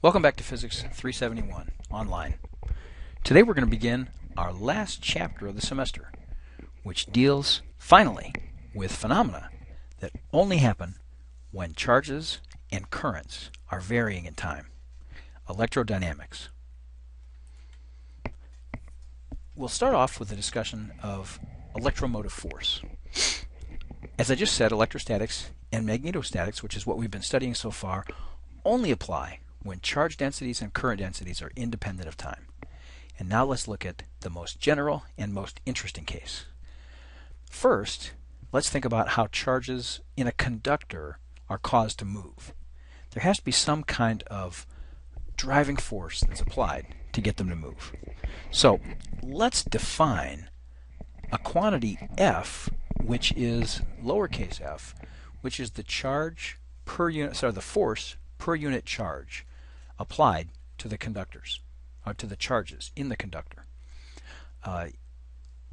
Welcome back to Physics 371 online. Today we're going to begin our last chapter of the semester, which deals finally with phenomena that only happen when charges and currents are varying in time. Electrodynamics. We'll start off with a discussion of electromotive force. As I just said, electrostatics and magnetostatics, which is what we've been studying so far, only apply when charge densities and current densities are independent of time. And now let's look at the most general and most interesting case. First, let's think about how charges in a conductor are caused to move. There has to be some kind of driving force that's applied to get them to move. So let's define a quantity F, which is lowercase f, which is the charge per unit, the force per unit charge applied to the conductors, or to the charges in the conductor.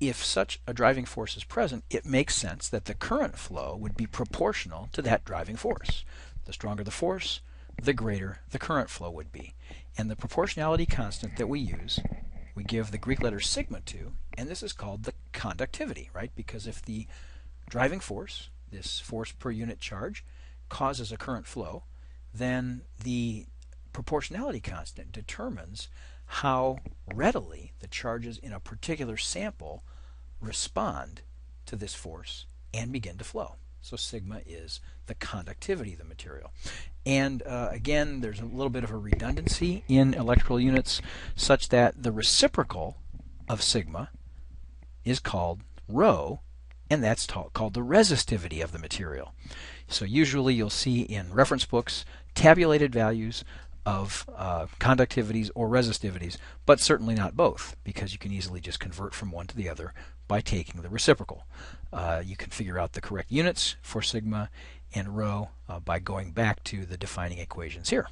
If such a driving force is present, it makes sense that the current flow would be proportional to that driving force. The stronger the force, the greater the current flow would be. And the proportionality constant that we use, we give the Greek letter sigma to, and this is called the conductivity, right? Because if the driving force, this force per unit charge, causes a current flow, then the proportionality constant determines how readily the charges in a particular sample respond to this force and begin to flow. So sigma is the conductivity of the material. And again, there's a little bit of a redundancy in electrical units such that the reciprocal of sigma is called rho, and that's called the resistivity of the material. So usually you'll see in reference books tabulated values of conductivities or resistivities, but certainly not both, because you can easily just convert from one to the other by taking the reciprocal. You can figure out the correct units for sigma and rho by going back to the defining equations here.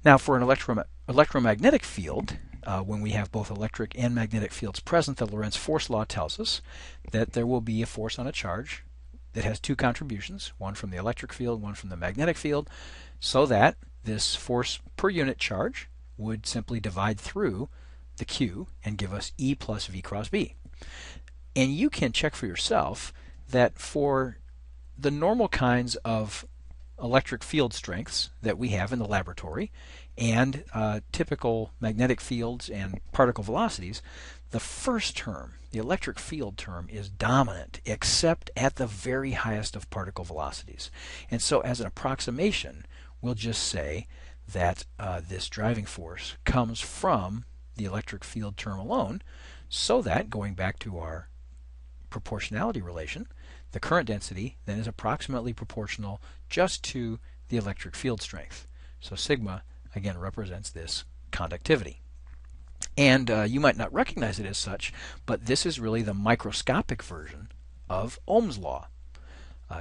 Now for an electromagnetic field, when we have both electric and magnetic fields present, the Lorentz Force Law tells us that there will be a force on a charge that has two contributions, one from the electric field, one from the magnetic field, so that this force per unit charge would simply divide through the Q and give us E plus V cross B. And you can check for yourself that for the normal kinds of electric field strengths that we have in the laboratory and typical magnetic fields and particle velocities, the first term, the electric field term, is dominant except at the very highest of particle velocities. And so as an approximation, we'll just say that this driving force comes from the electric field term alone, so that, going back to our proportionality relation, the current density then is approximately proportional just to the electric field strength. So sigma, again, represents this conductivity. And you might not recognize it as such, but this is really the microscopic version of Ohm's law.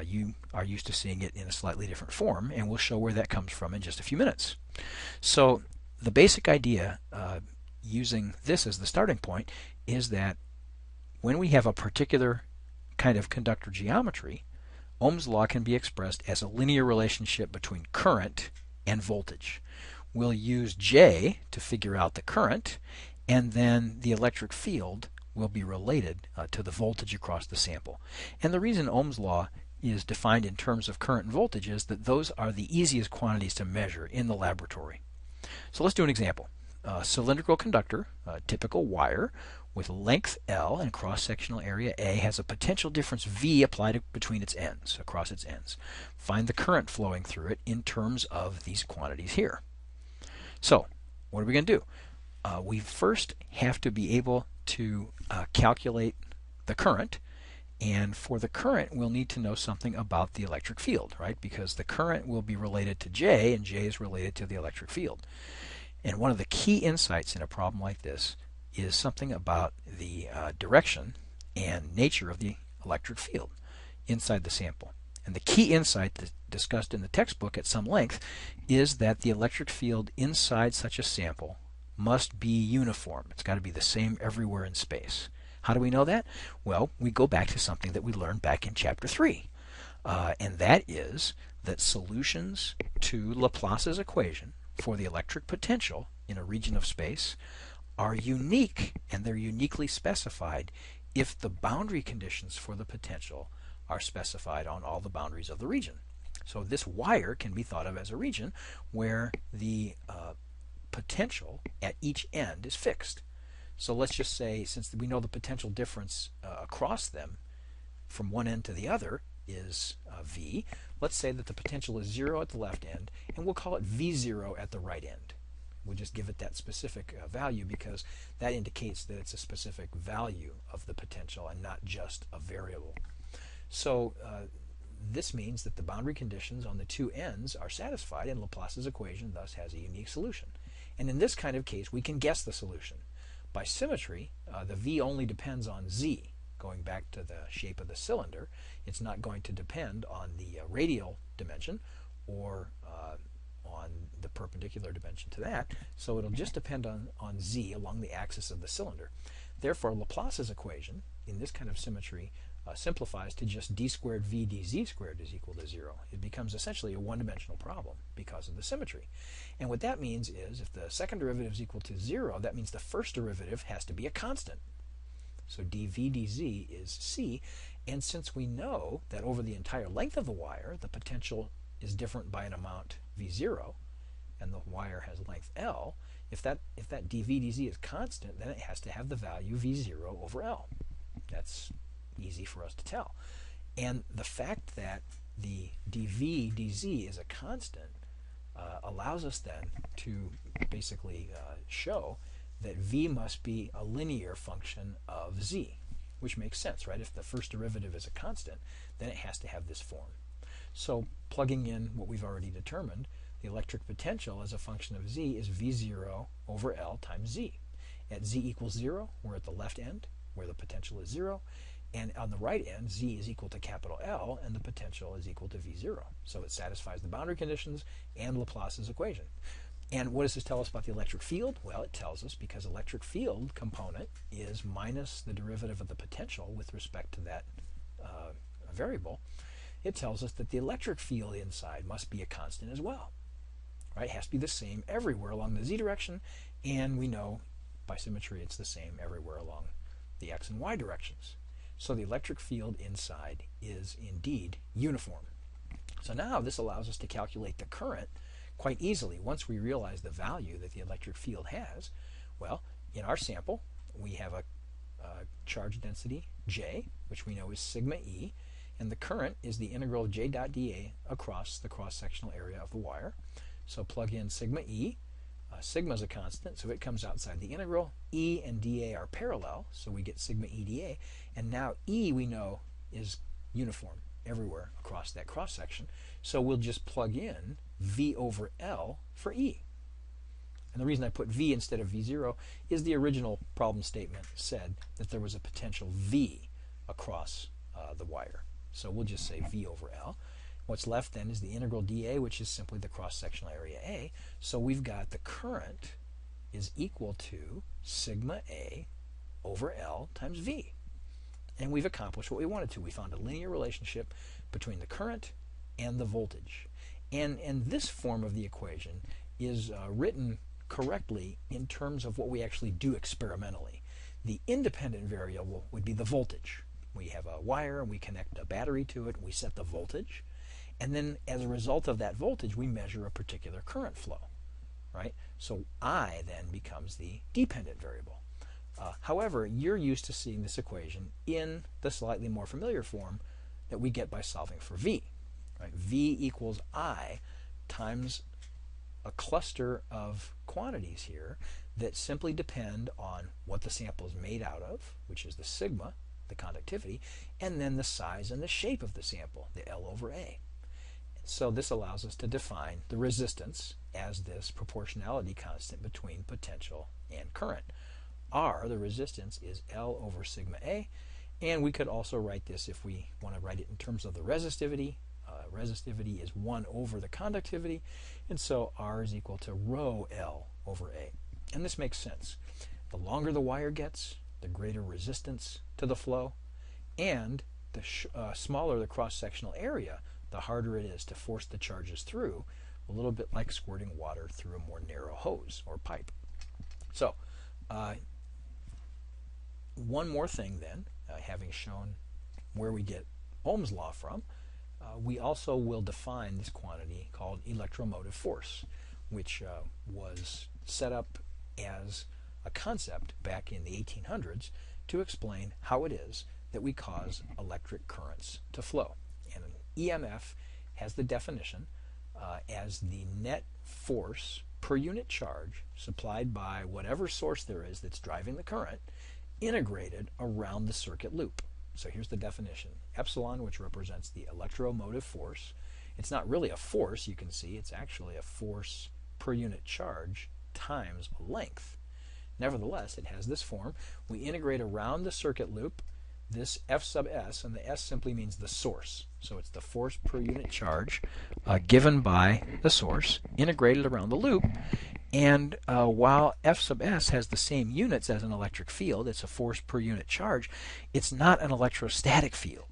You are used to seeing it in a slightly different form, and we'll show where that comes from in just a few minutes. So the basic idea, using this as the starting point, is that when we have a particular kind of conductor geometry, Ohm's law can be expressed as a linear relationship between current and voltage. We'll use J to figure out the current, and then the electric field will be related to the voltage across the sample. And the reason Ohm's law is defined in terms of current and voltage is that those are the easiest quantities to measure in the laboratory. So let's do an example. A cylindrical conductor, a typical wire, with length L and cross-sectional area A has a potential difference V applied between its ends, across its ends. Find the current flowing through it in terms of these quantities here. So, what are we going to do? We first have to be able to calculate the current, and for the current we'll need to know something about the electric field, right? Because the current will be related to J, and J is related to the electric field. And one of the key insights in a problem like this is something about the direction and nature of the electric field inside the sample. And the key insight that's discussed in the textbook at some length is that the electric field inside such a sample must be uniform. It's got to be the same everywhere in space. How do we know that? Well, we go back to something that we learned back in Chapter 3. And that is that solutions to Laplace's equation, for the electric potential in a region of space are unique, and they're uniquely specified if the boundary conditions for the potential are specified on all the boundaries of the region. So this wire can be thought of as a region where the potential at each end is fixed. So let's just say, since we know the potential difference across them from one end to the other is V, let's say that the potential is 0 at the left end, and we'll call it V0 at the right end. We'll just give it that specific value because that indicates that it's a specific value of the potential and not just a variable. So this means that the boundary conditions on the two ends are satisfied, and Laplace's equation thus has a unique solution. And in this kind of case, we can guess the solution. By symmetry, the V only depends on Z. Going back to the shape of the cylinder, it's not going to depend on the radial dimension or on the perpendicular dimension to that, so it'll just depend on Z along the axis of the cylinder. Therefore, Laplace's equation in this kind of symmetry simplifies to just d squared v dz squared is equal to 0. It becomes essentially a one-dimensional problem because of the symmetry. And what that means is if the second derivative is equal to 0, that means the first derivative has to be a constant. So dv dz is c, and since we know that over the entire length of the wire the potential is different by an amount v0 and the wire has length L, if that dv dz is constant, then it has to have the value v0 over L. That's easy for us to tell. And the fact that the dv dz is a constant allows us then to basically show that v must be a linear function of z, which makes sense, right? If the first derivative is a constant, then it has to have this form. So plugging in what we've already determined, the electric potential as a function of z is v0 over L times z. At z equals 0, we're at the left end where the potential is 0, and on the right end, z is equal to capital L, and the potential is equal to v0. So it satisfies the boundary conditions and Laplace's equation. And what does this tell us about the electric field? Well, it tells us because electric field component is minus the derivative of the potential with respect to that variable. It tells us that the electric field inside must be a constant as well. Right? It has to be the same everywhere along the z direction, and we know by symmetry it's the same everywhere along the x and y directions. So the electric field inside is indeed uniform. So now this allows us to calculate the current quite easily once we realize the value that the electric field has. Well, in our sample, we have a charge density J, which we know is sigma E, and the current is the integral of J dot dA across the cross-sectional area of the wire. So plug in sigma E. Sigma is a constant, so it comes outside the integral. E and dA are parallel, so we get sigma E dA. And now E, we know, is uniform everywhere across that cross-section. So we'll just plug in V over L for E. And the reason I put V instead of V0 is the original problem statement said that there was a potential V across the wire. So we'll just say V over L. What's left then is the integral dA, which is simply the cross-sectional area A. So we've got the current is equal to sigma A over L times V. And we've accomplished what we wanted to. We found a linear relationship between the current and the voltage. And this form of the equation is written correctly in terms of what we actually do experimentally. The independent variable would be the voltage. We have a wire, and we connect a battery to it, and we set the voltage. And then as a result of that voltage, we measure a particular current flow, right? So I then becomes the dependent variable. However, you're used to seeing this equation in the slightly more familiar form that we get by solving for V. Right? V equals I times a cluster of quantities here that simply depend on what the sample is made out of, which is the sigma, the conductivity, and then the size and the shape of the sample, the L over A. So this allows us to define the resistance as this proportionality constant between potential and current. R, the resistance, is L over sigma A, and we could also write this if we want to write it in terms of the resistivity. Resistivity is 1 over the conductivity, and so R is equal to rho L over A. And this makes sense. The longer the wire gets, the greater resistance to the flow, and the smaller the cross-sectional area, the harder it is to force the charges through a little bit like squirting water through a more narrow hose or pipe. So one more thing then, having shown where we get Ohm's law from, we also will define this quantity called electromotive force, which was set up as a concept back in the 1800s to explain how it is that we cause electric currents to flow. And an EMF has the definition as the net force per unit charge supplied by whatever source there is that's driving the current integrated around the circuit loop. So here's the definition. Epsilon, which represents the electromotive force. It's not really a force, you can see. It's actually a force per unit charge times a length. Nevertheless, it has this form. We integrate around the circuit loop this F sub S, and the S simply means the source. So it's the force per unit charge given by the source, integrated around the loop. And while F sub S has the same units as an electric field, it's a force per unit charge, it's not an electrostatic field.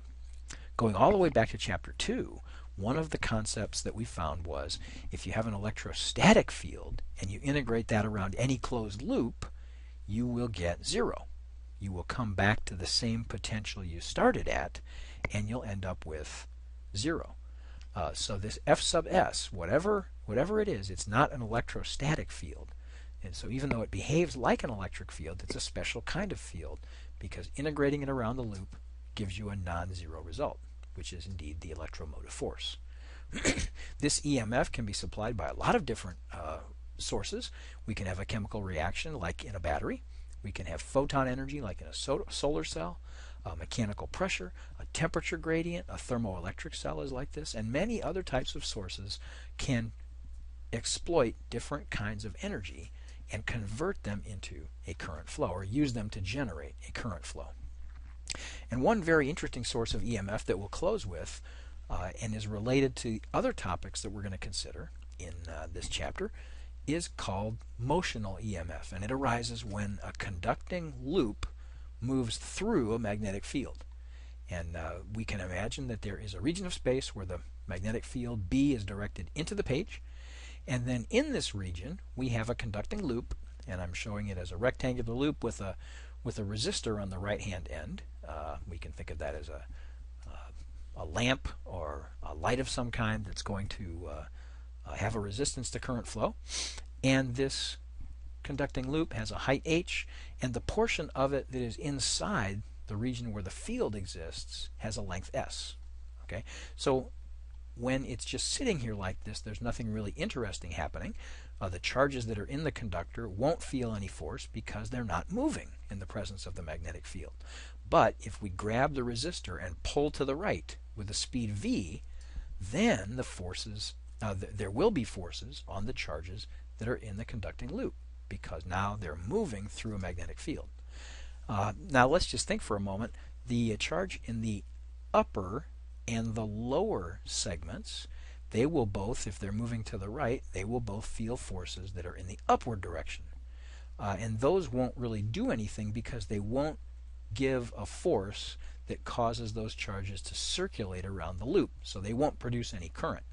Going all the way back to Chapter 2, one of the concepts that we found was if you have an electrostatic field and you integrate that around any closed loop, you will get zero. You will come back to the same potential you started at, and you'll end up with zero. So this F sub S, whatever it is, it's not an electrostatic field. And so even though it behaves like an electric field, it's a special kind of field because integrating it around the loop gives you a non-zero result, which is indeed the electromotive force. This EMF can be supplied by a lot of different sources. We can have a chemical reaction like in a battery. We can have photon energy like in a solar cell, mechanical pressure, a temperature gradient, a thermoelectric cell is like this, and many other types of sources can exploit different kinds of energy and convert them into a current flow or use them to generate a current flow. And one very interesting source of EMF that we'll close with and is related to other topics that we're going to consider in this chapter is called motional EMF, and it arises when a conducting loop moves through a magnetic field. And we can imagine that there is a region of space where the magnetic field B is directed into the page, and then in this region we have a conducting loop, and I'm showing it as a rectangular loop with a resistor on the right hand end. We can think of that as a lamp or a light of some kind that's going to have a resistance to current flow. And this conducting loop has a height h, and the portion of it that is inside the region where the field exists has a length s. Okay, so when it's just sitting here like this, there's nothing really interesting happening. The charges that are in the conductor won't feel any force because they're not moving in the presence of the magnetic field. But if we grab the resistor and pull to the right with a speed v, then the forces, there will be forces on the charges that are in the conducting loop because now they're moving through a magnetic field. Now let's just think for a moment. The charge in the upper and the lower segments, they will both, if they're moving to the right, they will both feel forces that are in the upward direction. And those won't really do anything because they won't give a force that causes those charges to circulate around the loop, so they won't produce any current.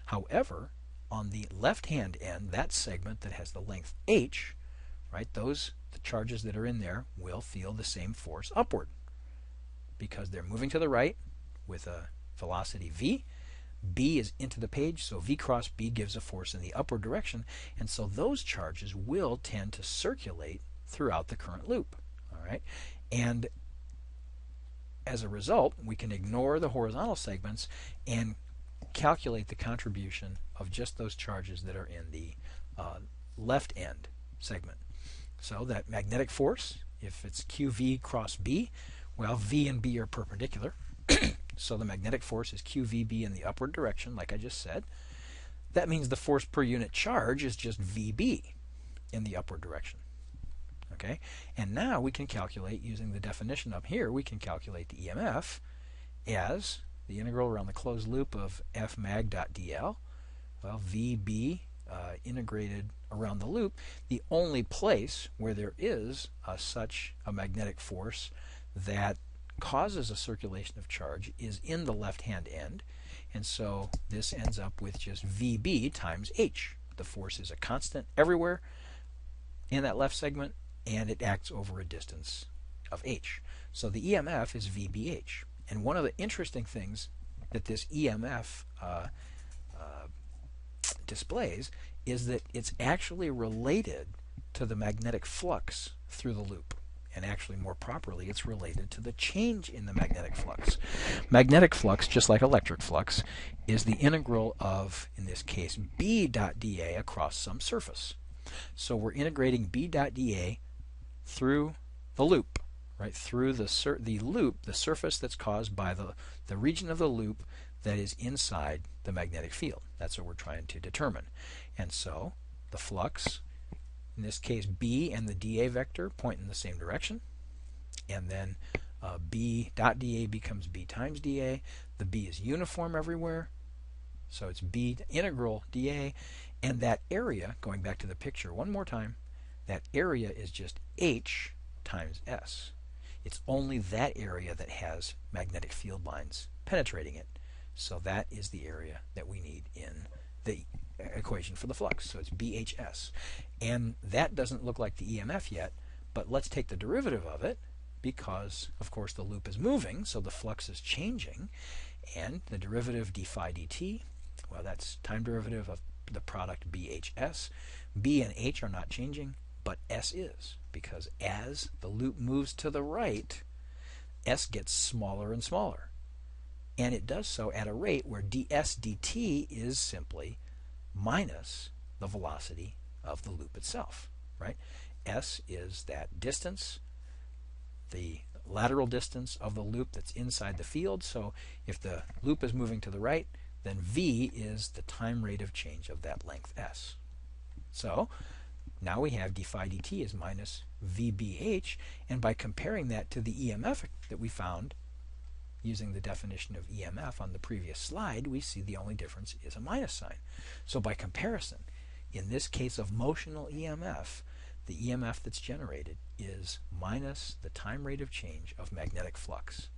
However, on the left-hand end, that segment that has the length h, right, the charges that are in there will feel the same force upward because they're moving to the right with a velocity v. B is into the page, so v cross b gives a force in the upward direction, and so those charges will tend to circulate throughout the current loop. All right, and as a result, we can ignore the horizontal segments and calculate the contribution of just those charges that are in the left end segment. So that magnetic force, if it's QV cross B, well, V and B are perpendicular. So the magnetic force is QVB in the upward direction, like I just said. That means the force per unit charge is just VB in the upward direction. Okay, and now we can calculate, using the definition up here, we can calculate the EMF as the integral around the closed loop of F mag dot dl. Well, VB integrated around the loop. The only place where there is such a magnetic force that causes a circulation of charge is in the left-hand end, And so this ends up with just VB times H. The force is a constant everywhere in that left segment, and it acts over a distance of H. So the EMF is VBH. And one of the interesting things that this EMF displays is that it's actually related to the magnetic flux through the loop. And actually, more properly, it's related to the change in the magnetic flux. Magnetic flux, just like electric flux, is the integral of, in this case, B dot dA across some surface. So we're integrating B dot dA through the loop, right? Through the loop, the surface that's caused by the region of the loop that is inside the magnetic field. That's what we're trying to determine. And so the flux, in this case B and the dA vector, point in the same direction. And then B dot dA becomes B times dA. The B is uniform everywhere. So it's B integral dA. And that area, going back to the picture one more time, that area is just H times S. It's only that area that has magnetic field lines penetrating it. So that is the area that we need in the equation for the flux. So it's BHS. And that doesn't look like the EMF yet, but let's take the derivative of it because, of course, the loop is moving, so the flux is changing. And the derivative d phi dt, well, that's time derivative of the product BHS. B and H are not changing, but S is, because as the loop moves to the right, S gets smaller and smaller. And it does so at a rate where ds dt is simply minus the velocity of the loop itself, right? S is that distance, the lateral distance of the loop that's inside the field. So if the loop is moving to the right, then v is the time rate of change of that length s. So now we have d phi dt is minus vbh, and by comparing that to the EMF that we found using the definition of EMF on the previous slide, we see the only difference is a minus sign. So by comparison, in this case of motional EMF, the EMF that's generated is minus the time rate of change of magnetic flux.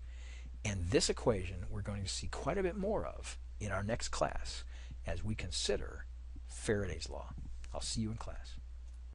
And this equation we're going to see quite a bit more of in our next class as we consider Faraday's law. I'll see you in class.